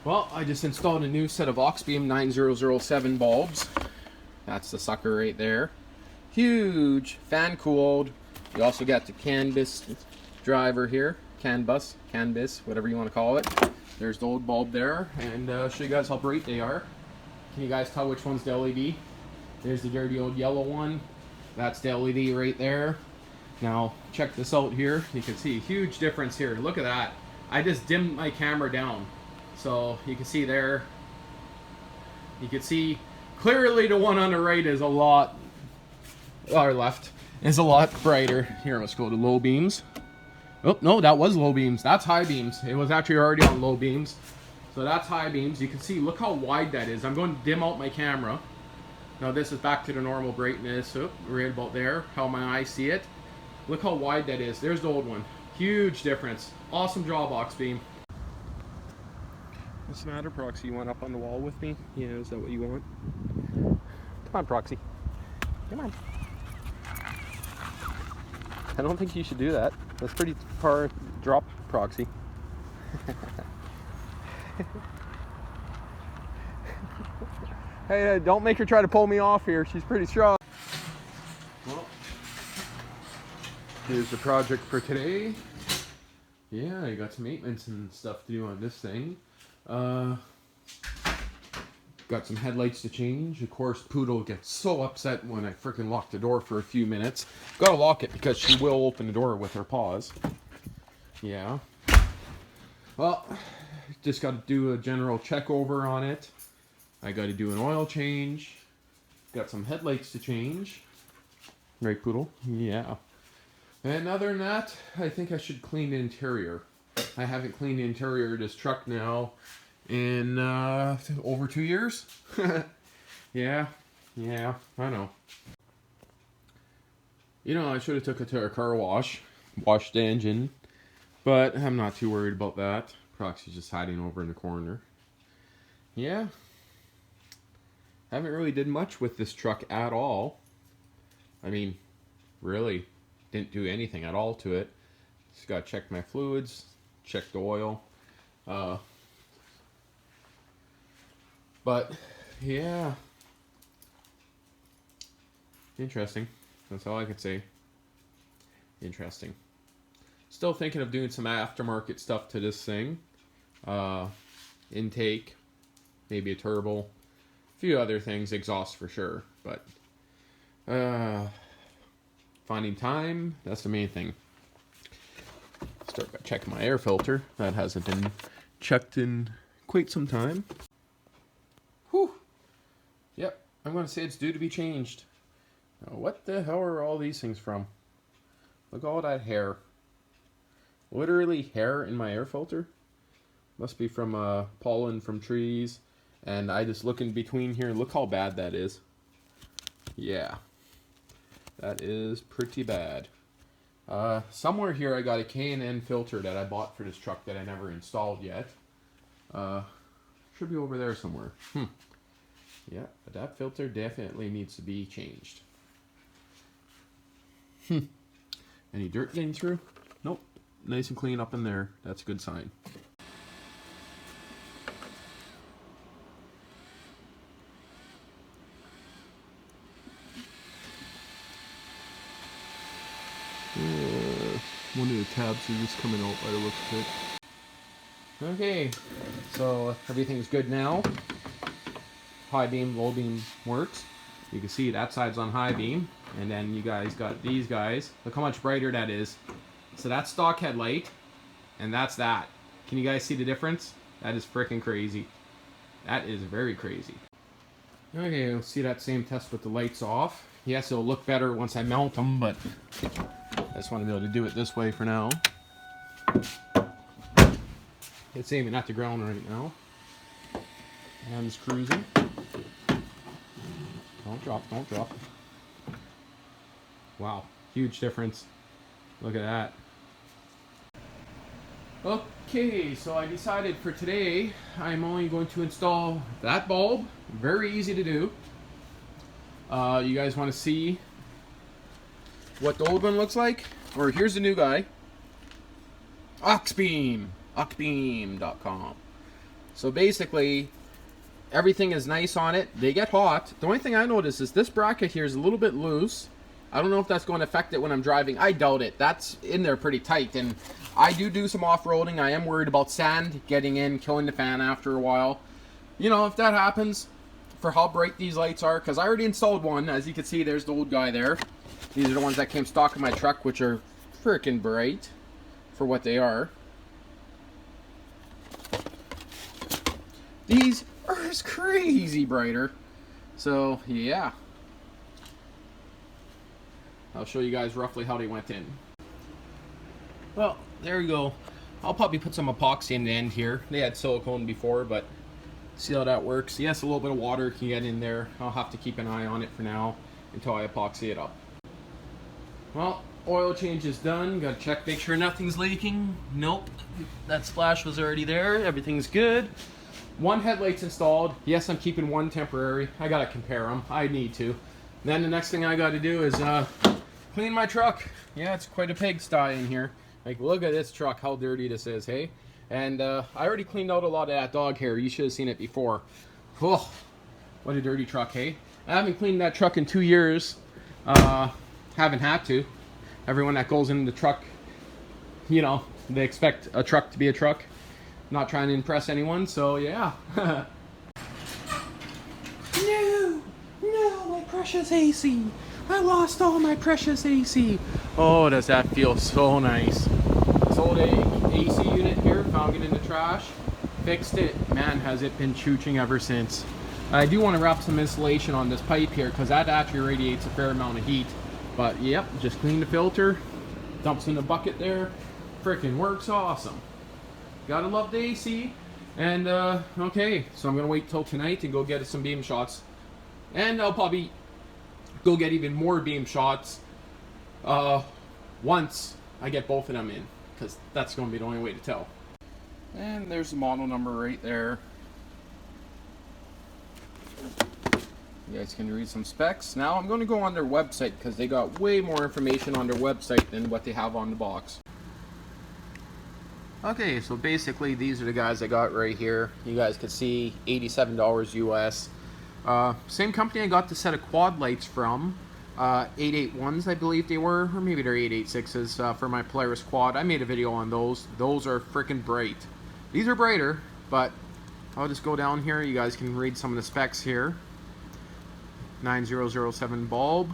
Well, I just installed a new set of AuxBeam 9007 bulbs. That's the sucker right there. Huge, fan cooled. You also got the CAN bus driver here. CAN bus, whatever you want to call it. There's the old bulb there, and I'll show you guys how bright they are. Can you guys tell which one's the LED? There's the dirty old yellow one. That's the LED right there. Now, check this out here. You can see a huge difference here. Look at that. I just dimmed my camera down. So you can see there, you can see clearly the one on the right is a lot, or left, is a lot brighter. Here, let's go to low beams. Oh, no, that was low beams. That's high beams. It was actually already on low beams. So that's high beams. You can see, look how wide that is. I'm going to dim out my camera. Now this is back to the normal brightness. Oh, right about there, how my eyes see it. Look how wide that is. There's the old one. Huge difference. Awesome job, AuxBeam. What's the matter, Proxy? You want up on the wall with me? Yeah, is that what you want? Come on, Proxy. Come on. I don't think you should do that. That's pretty far drop, Proxy. Hey, don't make her try to pull me off here. She's pretty strong. Well, here's the project for today. Yeah, I got some maintenance and stuff to do on this thing. Got some headlights to change. Of course, Poodle gets so upset when I freaking lock the door for a few minutes. Gotta lock it because she will open the door with her paws. Yeah. Well, just got to do a general check over on it. I got to do an oil change. Got some headlights to change. Right, Poodle? Yeah. And other than that, I think I should clean the interior. I haven't cleaned the interior of this truck now in over 2 years. Yeah, I know. You know, I should have took it to a car wash, washed the engine, but I'm not too worried about that. Proxy's just hiding over in the corner. Yeah. Haven't really did much with this truck at all. I mean, really didn't do anything at all to it. Just gotta check my fluids, check the oil. But yeah, interesting. That's all I could say. Interesting. Still thinking of doing some aftermarket stuff to this thing. Intake, maybe a turbo, a few other things, exhaust for sure. But finding time, that's the main thing. Start by checking my air filter. That hasn't been checked in quite some time. Whew. Yep, I'm going to say it's due to be changed. Now, what the hell are all these things from? Look at all that hair. Literally hair in my air filter. Must be from pollen from trees. And I just look in between here. Look how bad that is. Yeah. That is pretty bad. Somewhere here I got a K&N filter that I bought for this truck that I never installed yet. Should be over there somewhere. Yeah, but that filter definitely needs to be changed. Any dirt getting through? Nope. Nice and clean up in there. That's a good sign. One of the tabs is just coming out by the looks of it. Okay, so everything's good now. High beam, low beam works. You can see that side's on high beam. And then you guys got these guys. Look how much brighter that is. So that's stock headlight. And that's that. Can you guys see the difference? That is freaking crazy. That is very crazy. Okay, we'll see that same test with the lights off. Yes, it'll look better once I mount them, but I just want to be able to do it this way for now. It's aiming at the ground right now. And it's cruising. Don't drop, don't drop. Wow, huge difference. Look at that. Okay, so I decided for today, I'm only going to install that bulb. Very easy to do. You guys want to see what the old one looks like? Or here's the new guy. AuxBeam. AuxBeam.com. So basically, everything is nice on it. They get hot. The only thing I notice is this bracket here is a little bit loose. I don't know if that's going to affect it when I'm driving. I doubt it. That's in there pretty tight. And I do some off-roading. I am worried about sand getting in, killing the fan after a while. You know, if that happens, for how bright these lights are, because I already installed one. As you can see, there's the old guy there. These are the ones that came stock in my truck, which are freaking bright for what they are. These are crazy brighter. So, yeah. I'll show you guys roughly how they went in. Well, there we go. I'll probably put some epoxy in the end here. They had silicone before, but see how that works. Yes, a little bit of water can get in there. I'll have to keep an eye on it for now until I epoxy it up. Well, oil change is done. Gotta check, make sure nothing's leaking. Nope, that splash was already there. Everything's good. One headlight's installed. Yes, I'm keeping one temporary. I gotta compare them. I need to. Then the next thing I gotta do is clean my truck. Yeah, it's quite a pigsty in here. Like, look at this truck, how dirty this is, hey? And I already cleaned out a lot of that dog hair. You should have seen it before. Oh, what a dirty truck, hey? I haven't cleaned that truck in 2 years. Haven't had to. Everyone that goes in the truck, you know, they expect a truck to be a truck. Not trying to impress anyone, so yeah. No, my precious AC. I lost all my precious AC. Oh, does that feel so nice. This old AC unit here, found it in the trash. Fixed it. Man, has it been chooching ever since. I do want to wrap some insulation on this pipe here because that actually radiates a fair amount of heat. But yep, just clean the filter, dumps in the bucket there. Freaking works awesome. Gotta love the AC. And okay, so I'm gonna wait till tonight and go get some beam shots. And I'll probably go get even more beam shots once I get both of them in, because that's going to be the only way to tell. And there's the model number right there. You guys can read some specs. Now I'm going to go on their website because they got way more information on their website than what they have on the box. Okay, so basically these are the guys I got right here. You guys can see $87 US. Same company I got the set of quad lights from, 881s I believe they were, or maybe they're 886s for my Polaris quad. I made a video on those. Those are freaking bright. These are brighter, but I'll just go down here. You guys can read some of the specs here. 9007 bulb.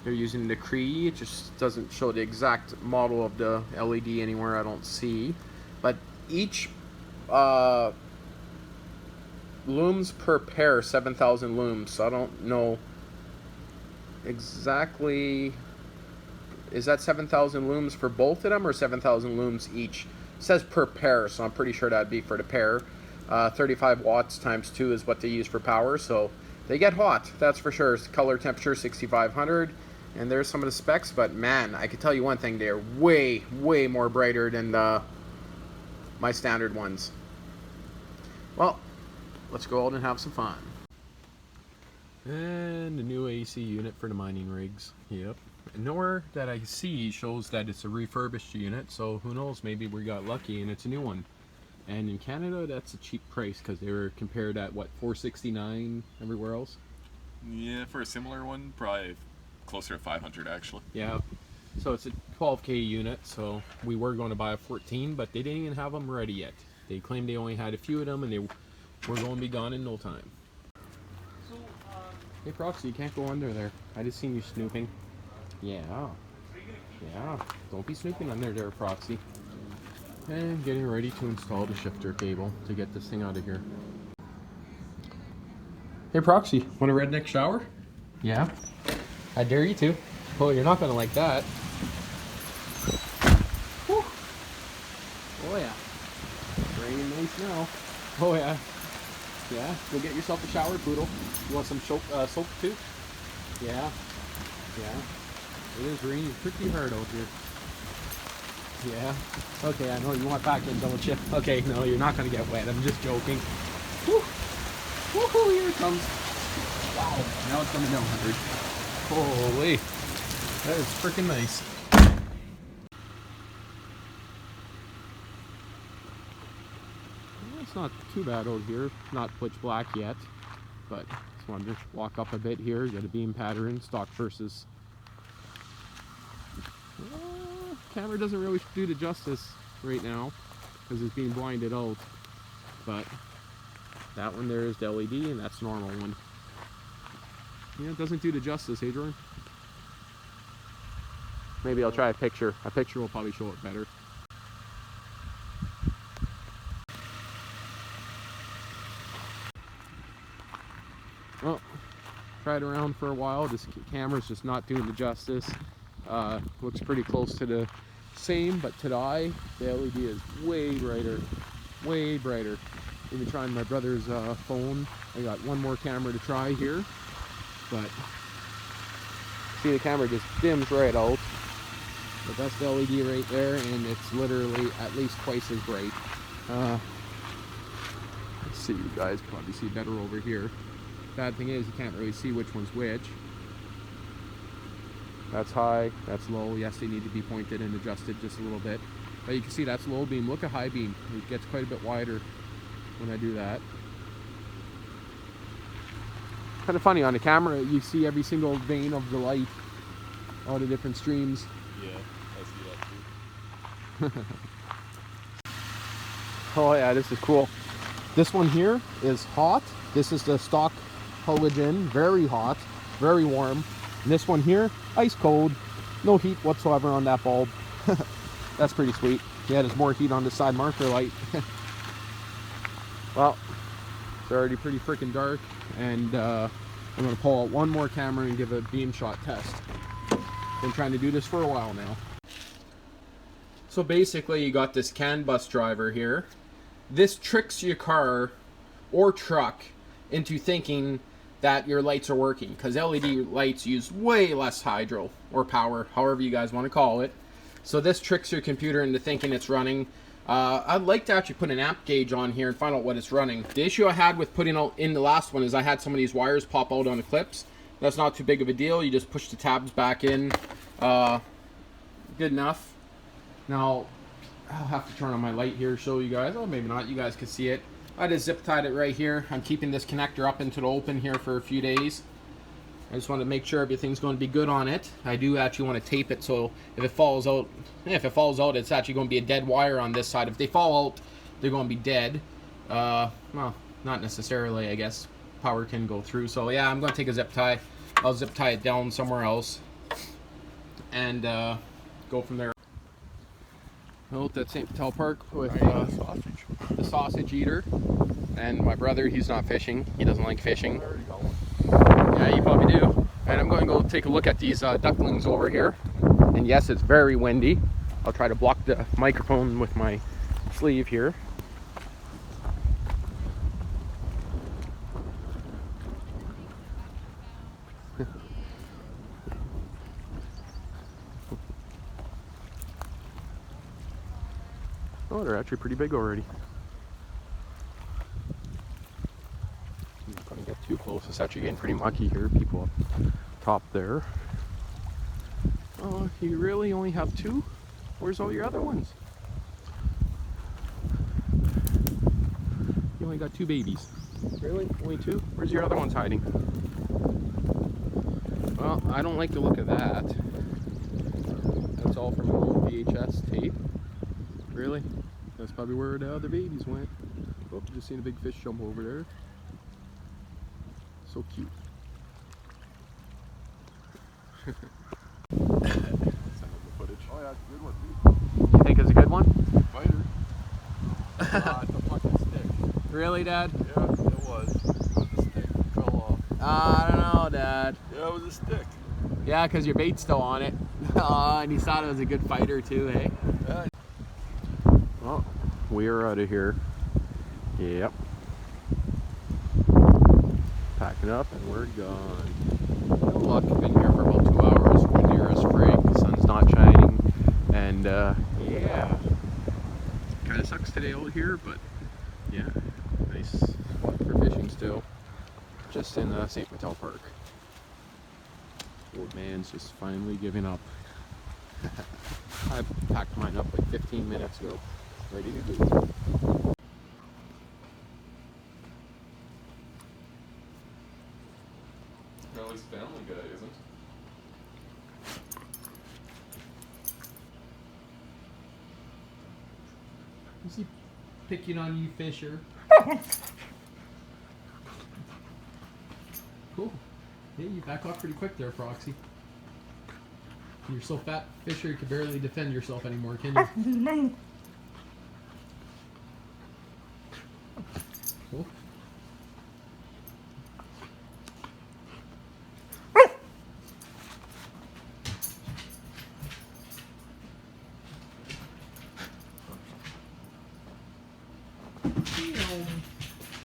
They're using the Cree. It just doesn't show the exact model of the LED anywhere, I don't see. But each looms per pair, 7,000 looms. So I don't know exactly. Is that 7,000 looms for both of them or 7,000 looms each? It says per pair, so I'm pretty sure that'd be for the pair. 35 watts times 2 is what they use for power, so they get hot, that's for sure. Color temperature 6500, and there's some of the specs, but man, I can tell you one thing, they're way more brighter than my standard ones. Well, let's go out and have some fun. And the new AC unit for the mining rigs. Yep. Nowhere that I see shows that it's a refurbished unit, so who knows, maybe we got lucky and it's a new one. And in Canada, that's a cheap price because they were compared at what, $469 everywhere else? Yeah, for a similar one, probably closer to 500 actually. Yeah. So it's a 12K unit, so we were going to buy a 14, but they didn't even have them ready yet. They claimed they only had a few of them and they were going to be gone in no time. Hey Proxy, you can't go under there. I just seen you snooping. Yeah. Yeah. Don't be snooping under there, Proxy. And getting ready to install the shifter cable to get this thing out of here. Hey Proxy, want a redneck shower? Yeah. I dare you to. Oh, you're not gonna like that. Whew. Oh yeah. It's raining nice now. Oh yeah. Yeah, go get yourself a shower, Poodle. You want some soap too? Yeah. Yeah. It is raining pretty hard out here. Yeah. Okay, I know you want back in, don't you? Okay, no, you're not gonna get wet. I'm just joking. Woo! Woohoo! Here it comes. Wow. Now it's coming down 100. Holy! That is freaking nice. It's not too bad out here. Not pitch black yet, but just wanted to walk up a bit here. You got a beam pattern, stock versus. Camera doesn't really do it justice right now because it's being blinded out. But that one there is the LED, and that's the normal one. Yeah, it doesn't do the justice, Adrian. Maybe I'll try a picture. A picture will probably show it better. Well, tried around for a while. This camera's just not doing the justice. Looks pretty close to the same, but to the eye, the LED is way brighter. Way brighter. Even trying my brother's phone. I got one more camera to try here, but see, the camera just dims right out. But that's the LED right there, and it's literally at least twice as bright. Let's see, you guys probably see better over here. Bad thing is you can't really see which one's which. That's high, that's low. Yes, they need to be pointed and adjusted just a little bit. But you can see that's low beam. Look at high beam. It gets quite a bit wider when I do that. Kind of funny, on the camera you see every single vein of the light, all the different streams. Yeah, I see that too. Oh yeah, this is cool. This one here is hot. This is the stock halogen, very hot, very warm. And this one here, ice cold, no heat whatsoever on that bulb. That's pretty sweet. Yeah, there's more heat on the side marker light. Well, it's already pretty freaking dark, and I'm gonna pull out one more camera and give a beam shot test. Been trying to do this for a while now. So basically, you got this CAN bus driver here. This tricks your car or truck into thinking that your lights are working, because LED lights use way less hydro or power, however you guys want to call it. So this tricks your computer into thinking it's running. I'd like to actually put an amp gauge on here and find out what it's running. The issue I had with putting out in the last one is I had some of these wires pop out on the clips. That's not too big of a deal. You just push the tabs back in. Good enough. Now I'll have to turn on my light here to show you guys. Oh, maybe not. You guys can see it. I just zip tied it right here. I'm keeping this connector up into the open here for a few days. I just want to make sure everything's going to be good on it. I do actually want to tape it so if it falls out, it's actually going to be a dead wire on this side. If they fall out, they're going to be dead. Well, not necessarily, I guess. Power can go through. So yeah, I'm going to take a zip tie. I'll zip tie it down somewhere else and go from there. Out at St. Patel Park with the sausage eater, and my brother, he's not fishing. He doesn't like fishing. Yeah, you probably do. And I'm going to go take a look at these ducklings over here. And yes, it's very windy. I'll try to block the microphone with my sleeve here. Oh, they're actually pretty big already. I'm not going to get too close. It's actually getting pretty mucky here. People up top there. Oh, you really only have two? Where's all your other ones? You only got two babies. Really? Only two? Where's your other ones hiding? Well, I don't like the look of that. That's all from an old VHS tape. Really? That's probably where the other babies went. Oh, just seen a big fish jump over there. So cute. Footage. Oh yeah, it's a good one too. You think it's a good one? Fighter. It's a fucking stick. Really, Dad? Yeah, it was. It was a stick. It fell off. I don't know, Dad. Yeah, it was a stick. Yeah, because your bait's still on it. Oh, and he thought it was a good fighter too, hey? Yeah. Well, we are out of here. Yep. Packing up and we're gone. No luck, I've been here for about 2 hours. Windy as frig, the sun's not shining. And yeah. Kind of sucks today out here, but yeah, nice spot for fishing still. Just in St. Patel Park. Old man's just finally giving up. I packed mine up like 15 minutes ago. Ready to go. at least Family Guy isn't. Is he picking on you, Fisher? Cool. Hey, you back off pretty quick there, Proxy. You're so fat, Fisher, you can barely defend yourself anymore, can you?